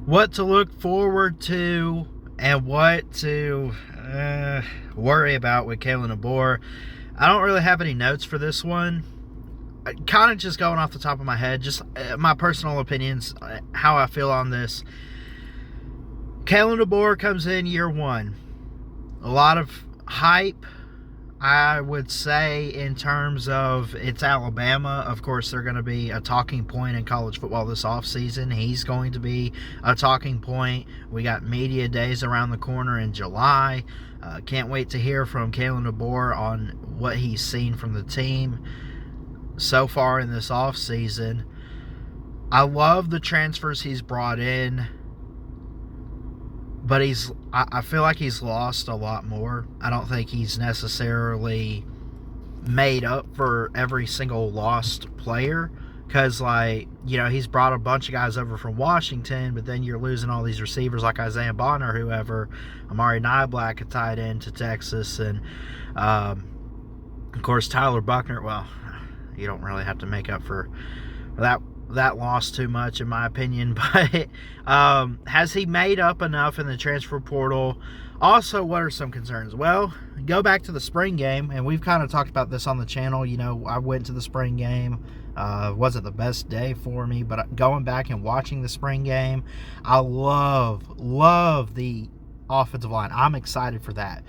what to look forward to and what to worry about with Kalen DeBoer. I don't really have any notes for this one. Kind of just going off the top of my head, just my personal opinions, how I feel on this. Kalen DeBoer comes in year one. A lot of hype, I would say, in terms of it's Alabama. Of course, they're going to be a talking point in college football this offseason. He's going to be a talking point. We got media days around the corner in July. Can't wait to hear from Kalen DeBoer on what he's seen from the team so far in this offseason. I love the transfers he's brought in, but I feel like he's lost a lot more. I don't think he's necessarily made up for every single lost player, because, he's brought a bunch of guys over from Washington, but then you're losing all these receivers like Isaiah Bonner, whoever, Amari Niblack, a tight end to Texas, and of course Tyler Buckner. Well, you don't really have to make up for that loss too much, in my opinion, but has he made up enough in the transfer portal? Also, what are some concerns? Well, go back to the spring game, and we've kind of talked about this on the channel. I went to the spring game. Wasn't the best day for me, but going back and watching the spring game, I love the offensive line. I'm excited for that.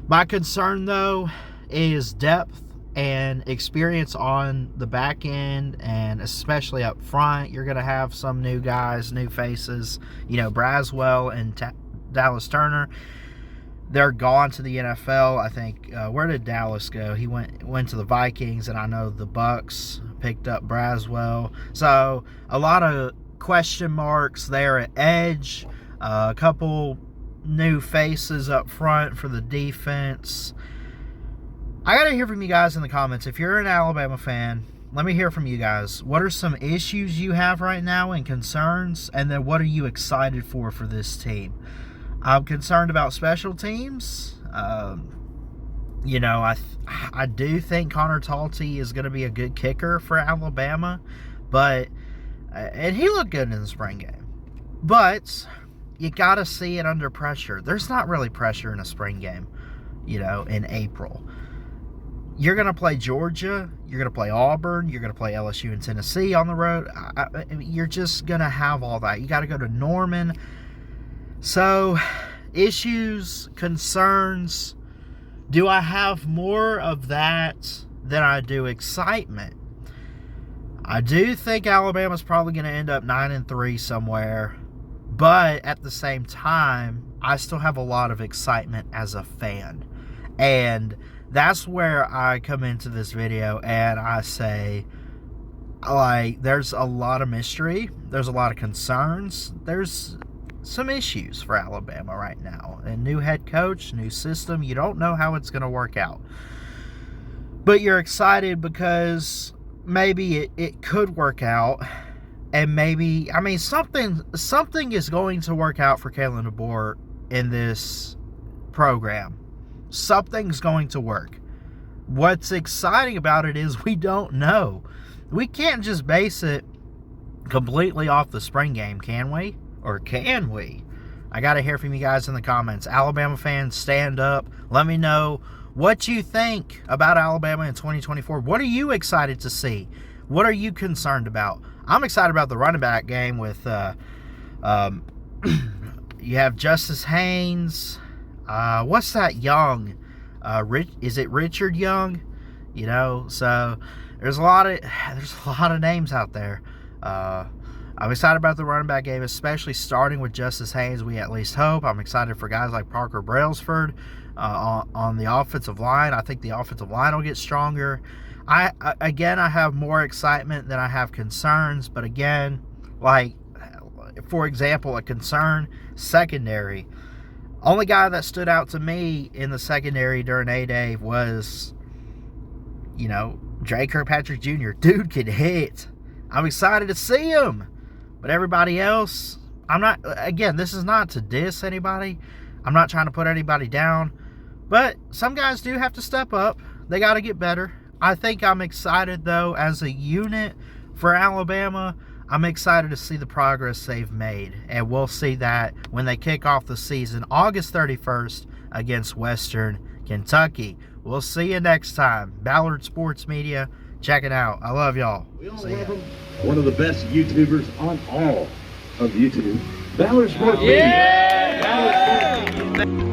My concern, though, is depth and experience on the back end, and especially up front. You're going to have some new guys, new faces. Braswell and Dallas Turner, they're gone to the NFL. I think, where did Dallas go? He went to the Vikings, and I know the Bucks picked up Braswell. So a lot of question marks there at edge. A couple new faces up front for the defense. I got to hear from you guys in the comments. If you're an Alabama fan, let me hear from you guys. What are some issues you have right now and concerns? And then what are you excited for this team? I'm concerned about special teams. I do think Connor Talty is going to be a good kicker for Alabama. And he looked good in the spring game. But you got to see it under pressure. There's not really pressure in a spring game, in April. You're going to play Georgia, you're going to play Auburn, you're going to play LSU and Tennessee on the road. You're just going to have all that. You got to go to Norman. So, issues, concerns. Do I have more of that than I do excitement? I do think Alabama's probably going to end up 9-3 somewhere. But at the same time, I still have a lot of excitement as a fan. And that's where I come into this video and I say, there's a lot of mystery. There's a lot of concerns. There's some issues for Alabama right now. A new head coach, new system. You don't know how it's going to work out. But you're excited because maybe it could work out. And maybe, something is going to work out for Kalen DeBoer in this program. Something's going to work. What's exciting about it is we don't know. We can't just base it completely off the spring game, can we? Or can we? I got to hear from you guys in the comments. Alabama fans, stand up. Let me know what you think about Alabama in 2024. What are you excited to see? What are you concerned about? I'm excited about the running back game with you have Justice Haynes. What's that Young? Is it Richard Young? So there's a lot of names out there. I'm excited about the running back game, especially starting with Justice Haynes. We at least hope. I'm excited for guys like Parker Brailsford on the offensive line. I think the offensive line will get stronger. I have more excitement than I have concerns. But again, for example, a concern, secondary. Only guy that stood out to me in the secondary during A-Day was, Dre Kirkpatrick Jr. Dude can hit. I'm excited to see him. But everybody else, this is not to diss anybody. I'm not trying to put anybody down. But some guys do have to step up. They got to get better. I think I'm excited, though, as a unit for Alabama. I'm excited to see the progress they've made, and we'll see that when they kick off the season August 31st against Western Kentucky. We'll see you next time. Ballard Sports Media, check it out. I love y'all. We all love him. One of the best YouTubers on all of YouTube. Ballard Sports Media. Ballard Sports Media.